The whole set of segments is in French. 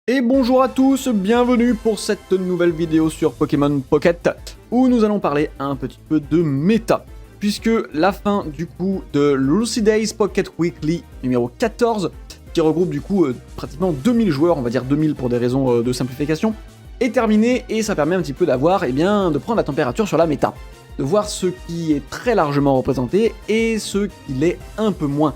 Et bonjour à tous, bienvenue pour cette nouvelle vidéo sur Pokémon Pocket, où nous allons parler un petit peu de méta, puisque la fin du coup de Lucy Days Pocket Weekly numéro 14, qui regroupe du coup pratiquement 2000 joueurs, on va dire 2000 pour des raisons de simplification, est terminée, et ça permet un petit peu d'avoir, de prendre la température sur la méta, de voir ce qui est très largement représenté et ce qui l'est un peu moins.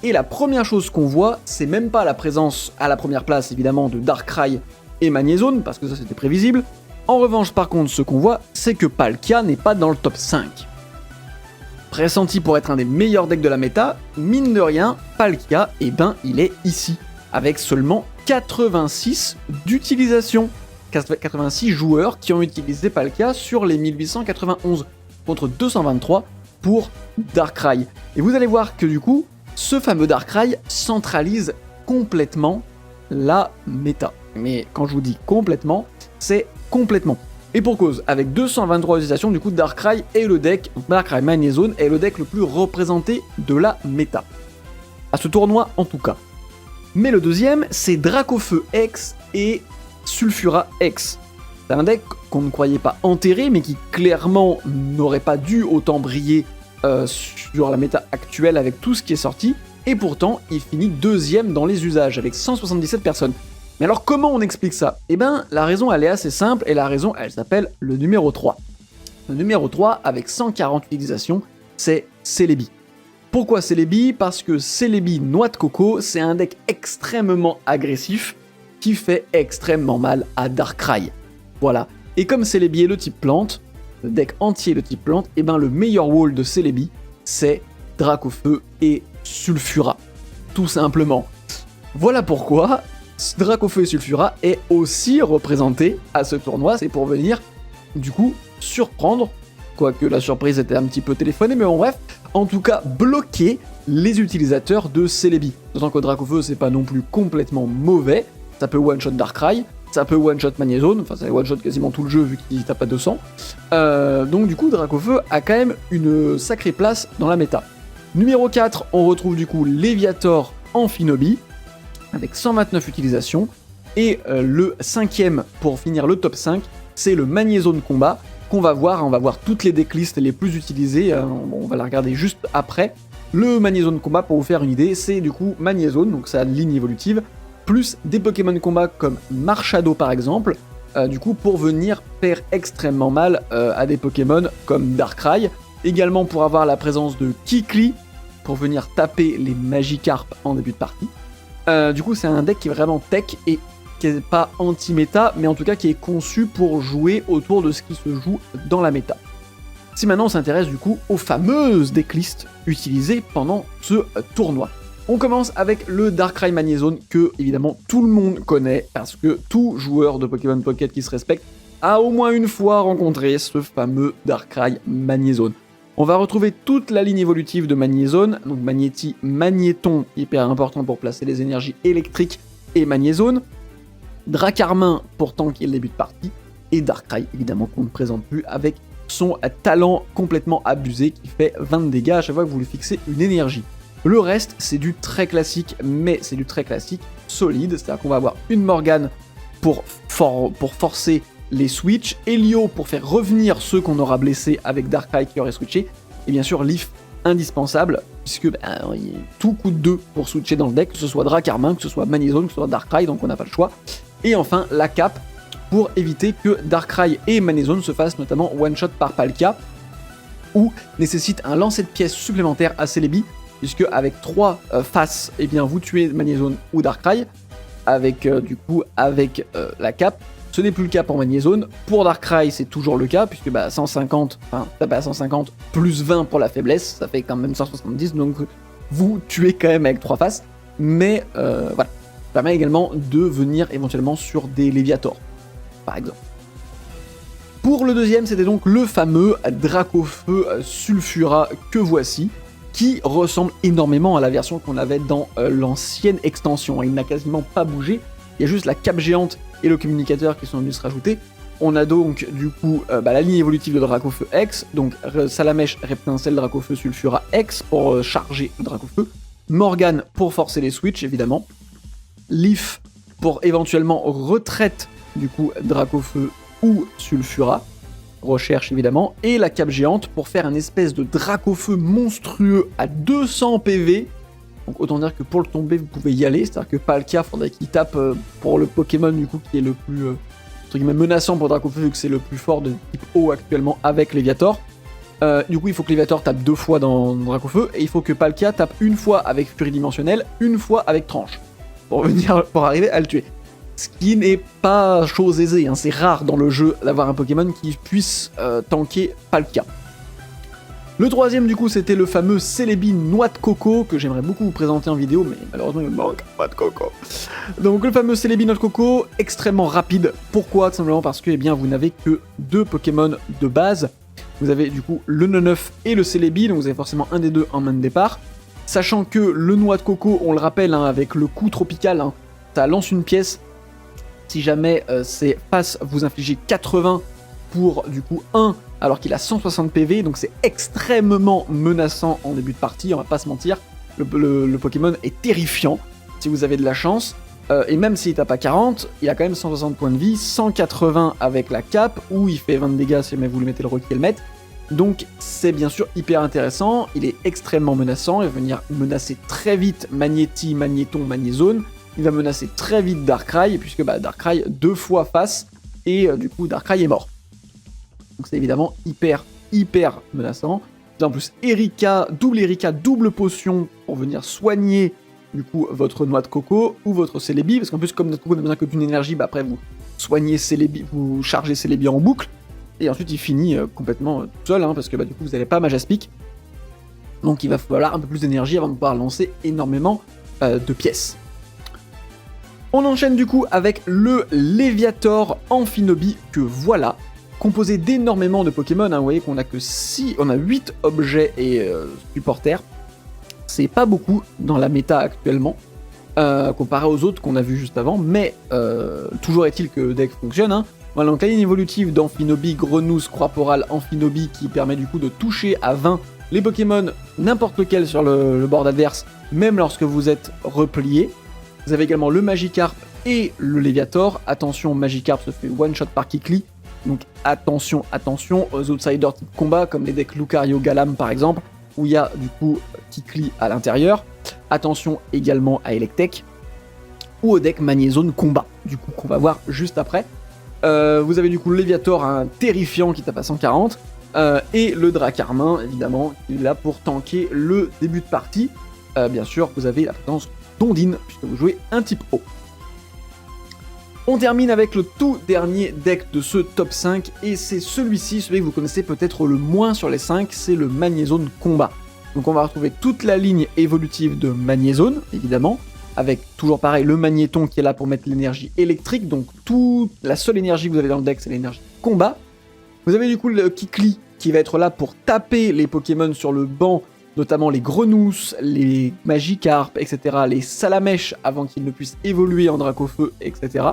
Et la première chose qu'on voit, c'est même pas la présence à la première place évidemment de Darkrai et Magnézone, parce que ça c'était prévisible. En revanche par contre ce qu'on voit, c'est que Palkia n'est pas dans le top 5. Pressenti pour être un des meilleurs decks de la méta, mine de rien, Palkia, il est ici, avec seulement 86 d'utilisation. 86 joueurs qui ont utilisé Palkia sur les 1891, contre 223 pour Darkrai. Et vous allez voir que du coup, ce fameux Darkrai centralise complètement la méta. Mais quand je vous dis complètement, c'est complètement. Et pour cause, avec 223 utilisations, du coup Darkrai est le deck, Darkrai Magnézone est le deck le plus représenté de la méta. À ce tournoi en tout cas. Mais le deuxième, c'est Dracofeu X et Sulfura X. C'est un deck qu'on ne croyait pas enterré, mais qui clairement n'aurait pas dû autant briller sur la méta actuelle avec tout ce qui est sorti, et pourtant il finit deuxième dans les usages avec 177 personnes. Mais alors comment on explique ça ? La raison elle est assez simple, et la raison elle s'appelle le numéro 3. Le numéro 3 avec 140 utilisations, c'est Celebi. Pourquoi Celebi ? Parce que Celebi Noix de Coco, c'est un deck extrêmement agressif qui fait extrêmement mal à Darkrai. Voilà. Et comme Celebi est le type plante, le deck entier de type plante, le meilleur wall de Celebi, c'est Dracofeu et Sulfura. Tout simplement. Voilà pourquoi Dracofeu et Sulfura est aussi représenté à ce tournoi, c'est pour venir, du coup, surprendre, quoique la surprise était un petit peu téléphonée, mais bon bref, en tout cas, bloquer les utilisateurs de Celebi. D'autant que Dracofeu, c'est pas non plus complètement mauvais, ça peut one-shot Darkrai, ça peut one-shot Magnézone, enfin ça one-shot quasiment tout le jeu vu qu'il tape à 200. Donc du coup Dracofeu a quand même une sacrée place dans la méta. Numéro 4, on retrouve du coup Léviator Amphinobi, avec 129 utilisations. Et le cinquième, pour finir le top 5, c'est le Magnézone Combat, qu'on va voir. On va voir toutes les decklists les plus utilisées, on va la regarder juste après. Le Magnézone Combat, pour vous faire une idée, c'est du coup Magnézone, donc sa ligne évolutive, plus des Pokémon combat comme Marshado par exemple, du coup pour venir faire extrêmement mal à des Pokémon comme Darkrai, également pour avoir la présence de Kikli, pour venir taper les Magikarp en début de partie. Du coup c'est un deck qui est vraiment tech et qui n'est pas anti-méta, mais en tout cas qui est conçu pour jouer autour de ce qui se joue dans la méta. Si maintenant on s'intéresse du coup aux fameuses decklists utilisées pendant ce tournoi. On commence avec le Darkrai Magnézone que, évidemment, tout le monde connaît, parce que tout joueur de Pokémon Pocket qui se respecte a au moins une fois rencontré ce fameux Darkrai Magnézone. On va retrouver toute la ligne évolutive de Magnézone, donc Magnéti, Magnéton, hyper important pour placer les énergies électriques, et Magnézone, Dracarmin pour tanker le début de partie, et Darkrai, évidemment, qu'on ne présente plus, avec son talent complètement abusé qui fait 20 de dégâts à chaque fois que vous lui fixez une énergie. Le reste, c'est du très classique, mais c'est du très classique solide, c'est-à-dire qu'on va avoir une Morgane pour forcer les switches, Helio pour faire revenir ceux qu'on aura blessés avec Darkrai qui aurait switché, et bien sûr Leaf indispensable, puisque tout coûte 2 pour switcher dans le deck, que ce soit Dracarmin, que ce soit Magnézone, que ce soit Darkrai, donc on n'a pas le choix. Et enfin la cape, pour éviter que Darkrai et Magnézone se fassent notamment one-shot par Palkia, ou nécessite un lancer de pièces supplémentaire à Celebi, puisque avec 3 faces, vous tuez Magnézone ou Darkrai, avec la cape. Ce n'est plus le cas pour Magnézone. Pour Darkrai, c'est toujours le cas, puisque 150, taper à 150 plus 20 pour la faiblesse, ça fait quand même 170, donc vous tuez quand même avec 3 faces. Mais voilà, ça permet également de venir éventuellement sur des Léviators, par exemple. Pour le deuxième, c'était donc le fameux Dracofeu Sulfura que voici, qui ressemble énormément à la version qu'on avait dans l'ancienne extension. Il n'a quasiment pas bougé, il y a juste la cape géante et le communicateur qui sont venus se rajouter. On a donc du coup la ligne évolutive de Dracofeu X, donc Salamèche, Reptincelle, Dracofeu, Sulfura X pour charger le Dracofeu, Morgane pour forcer les switches évidemment, Leaf pour éventuellement retraite du coup Dracofeu ou Sulfura, recherche évidemment, et la cape géante pour faire une espèce de Dracofeu monstrueux à 200 PV. Donc autant dire que pour le tomber vous pouvez y aller, c'est-à-dire que Palkia faudrait qu'il tape pour le Pokémon du coup qui est le plus entre guillemets menaçant pour Dracofeu vu que c'est le plus fort de type eau actuellement avec Léviator. Du coup il faut que Léviator tape 2 fois dans Dracofeu et il faut que Palkia tape une fois avec Furie Dimensionnelle, une fois avec Tranche pour arriver à le tuer. Ce qui n'est pas chose aisée, hein. C'est rare dans le jeu d'avoir un Pokémon qui puisse tanker Palkia. Le troisième du coup c'était le fameux Celebi Noix de Coco que j'aimerais beaucoup vous présenter en vidéo mais malheureusement il me manque Noix de Coco. Donc le fameux Celebi Noix de Coco, extrêmement rapide. Pourquoi? Tout simplement parce que eh bien, vous n'avez que 2 Pokémon de base. Vous avez du coup le Neuneuff et le Celebi, donc vous avez forcément un des deux en main de départ. Sachant que le Noix de Coco, on le rappelle, hein, avec le coup tropical, hein, ça lance une pièce. Si jamais c'est face, vous infligez 80 pour du coup 1 alors qu'il a 160 PV, donc c'est extrêmement menaçant en début de partie, on va pas se mentir. Le Pokémon est terrifiant si vous avez de la chance. Et même s'il tape à 40, il a quand même 160 points de vie, 180 avec la cape, où il fait 20 de dégâts si jamais vous lui mettez le Rocky Helmet. Donc c'est bien sûr hyper intéressant, il est extrêmement menaçant, il va venir menacer très vite Magnéti, Magnéton, Magnézone. Il va menacer très vite Darkrai, puisque Darkrai 2 fois face, et du coup Darkrai est mort. Donc c'est évidemment hyper menaçant. En plus Erika, double potion pour venir soigner du coup votre Noix de Coco ou votre Celebi, parce qu'en plus comme Noix de Coco n'a besoin que d'une énergie, après vous soignez Celebi, vous chargez Celebi en boucle, et ensuite il finit complètement tout seul, hein, parce que du coup vous n'avez pas Majaspic. Donc il va falloir un peu plus d'énergie avant de pouvoir lancer énormément de pièces. On enchaîne du coup avec le Léviator Amphinobi, que voilà, composé d'énormément de Pokémon, hein, vous voyez qu'on a que 8 objets et supporters, c'est pas beaucoup dans la méta actuellement, comparé aux autres qu'on a vu juste avant, mais toujours est-il que le deck fonctionne, hein. Voilà, donc la ligne évolutive d'Amphinobi, Grenousse, Croix-Porale, Amphinobi, qui permet du coup de toucher à 20 les Pokémon, n'importe lequel sur le board adverse, même lorsque vous êtes replié. Vous avez également le Magikarp et le Léviator. Attention, Magikarp se fait one-shot par Kikli, donc attention aux outsiders type combat, comme les decks Lucario Galam par exemple, où il y a du coup Kikli à l'intérieur. Attention également à Electek, ou au deck Magnézone combat, du coup qu'on va voir juste après. Vous avez du coup le Léviator, un terrifiant qui tape à 140, et le Dracarmin, évidemment, qui est là pour tanker le début de partie. Bien sûr, vous avez la présence d'Ondine, puisque vous jouez un type O. On termine avec le tout dernier deck de ce top 5, et c'est celui-ci, celui que vous connaissez peut-être le moins sur les 5, c'est le Magnézone combat. Donc on va retrouver toute la ligne évolutive de Magnézone, évidemment, avec toujours pareil le Magnéton qui est là pour mettre l'énergie électrique, donc la seule énergie que vous avez dans le deck c'est l'énergie combat. Vous avez du coup le Kikli qui va être là pour taper les Pokémon sur le banc, notamment les Grenousses, les Magikarp, etc., les Salamèches avant qu'ils ne puissent évoluer en Dracofeu, etc.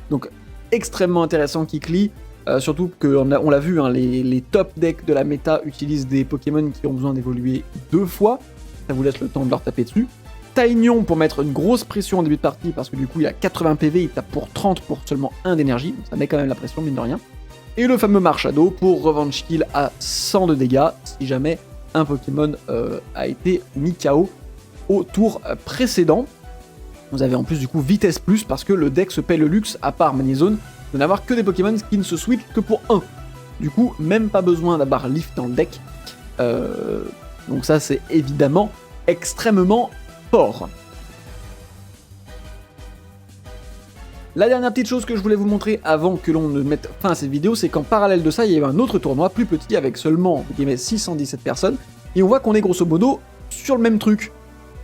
Donc extrêmement intéressant Kikli, surtout qu'on l'a vu, hein, les top decks de la méta utilisent des Pokémon qui ont besoin d'évoluer 2 fois, ça vous laisse le temps de leur taper dessus. Taignon pour mettre une grosse pression en début de partie, parce que du coup il a 80 PV, il tape pour 30 pour seulement 1 d'énergie, donc ça met quand même la pression mine de rien. Et le fameux Marshado pour Revenge Kill à 100 de dégâts, si jamais un Pokémon a été mis KO au tour précédent. Vous avez en plus du coup Vitesse Plus, parce que le deck se paie le luxe, à part Magnézone, de n'avoir que des Pokémon qui ne se switchent que pour 1. Du coup, même pas besoin d'avoir Lift dans le deck. Donc ça c'est évidemment extrêmement fort. La dernière petite chose que je voulais vous montrer avant que l'on ne mette fin à cette vidéo, c'est qu'en parallèle de ça, il y avait un autre tournoi plus petit avec seulement 617 personnes, et on voit qu'on est grosso modo sur le même truc.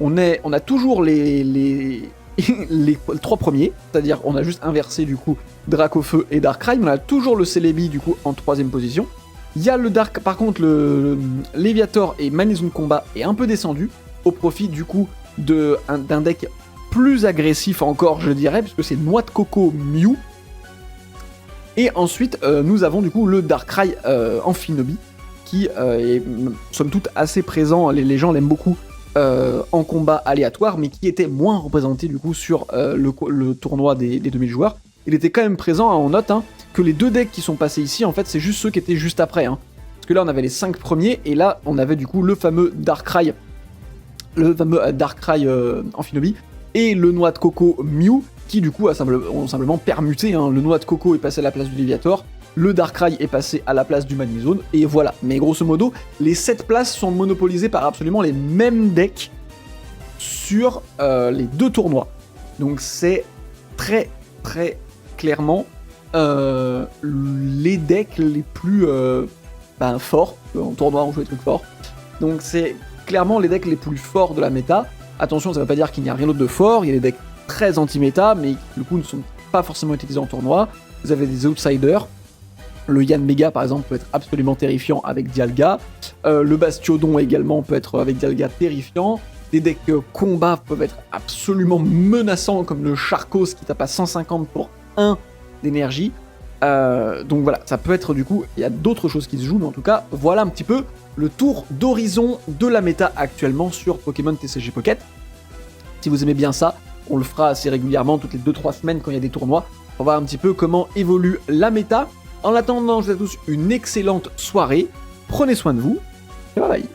On a toujours les 3 premiers, c'est-à-dire on a juste inversé du coup Dracofeu et Darkrai, mais on a toujours le Celebi du coup en 3ème position. Il y a le Dark, par contre le Léviator et Magnézone combat est un peu descendu, au profit du coup d'un deck plus agressif encore, je dirais, puisque c'est Noix de Coco Mew. Et ensuite, nous avons du coup le Darkrai Amphinobi, qui est somme toute assez présent, les gens l'aiment beaucoup en combat aléatoire, mais qui était moins représenté du coup sur le tournoi des 2000 joueurs. Il était quand même présent, hein, on note que les 2 decks qui sont passés ici, en fait, c'est juste ceux qui étaient juste après. Parce que là, on avait les 5 premiers, et là, on avait du coup le fameux Darkrai, Amphinobi, et le Noix de Coco Mew, qui du coup ont simplement permuté. Le Noix de Coco est passé à la place du Léviator, le Darkrai est passé à la place du Manizone, et voilà. Mais grosso modo, les 7 places sont monopolisées par absolument les mêmes decks sur les 2 tournois. Donc c'est très très clairement les decks les plus forts. En tournoi, on joue des trucs forts. Donc c'est clairement les decks les plus forts de la méta. Attention, ça ne veut pas dire qu'il n'y a rien d'autre de fort. Il y a des decks très anti-méta, mais qui du coup ne sont pas forcément utilisés en tournoi. Vous avez des outsiders. Le Yanmega par exemple peut être absolument terrifiant avec Dialga. Le Bastiodon également peut être avec Dialga terrifiant. Des decks combat peuvent être absolument menaçants comme le Charcos qui tape à 150 pour 1 d'énergie. Donc voilà, ça peut être du coup, il y a d'autres choses qui se jouent, mais en tout cas, voilà un petit peu le tour d'horizon de la méta actuellement sur Pokémon TCG Pocket. Si vous aimez bien ça, on le fera assez régulièrement, toutes les 2-3 semaines quand il y a des tournois, pour voir un petit peu comment évolue la méta. En attendant, je vous souhaite à tous une excellente soirée, prenez soin de vous, et bye bye.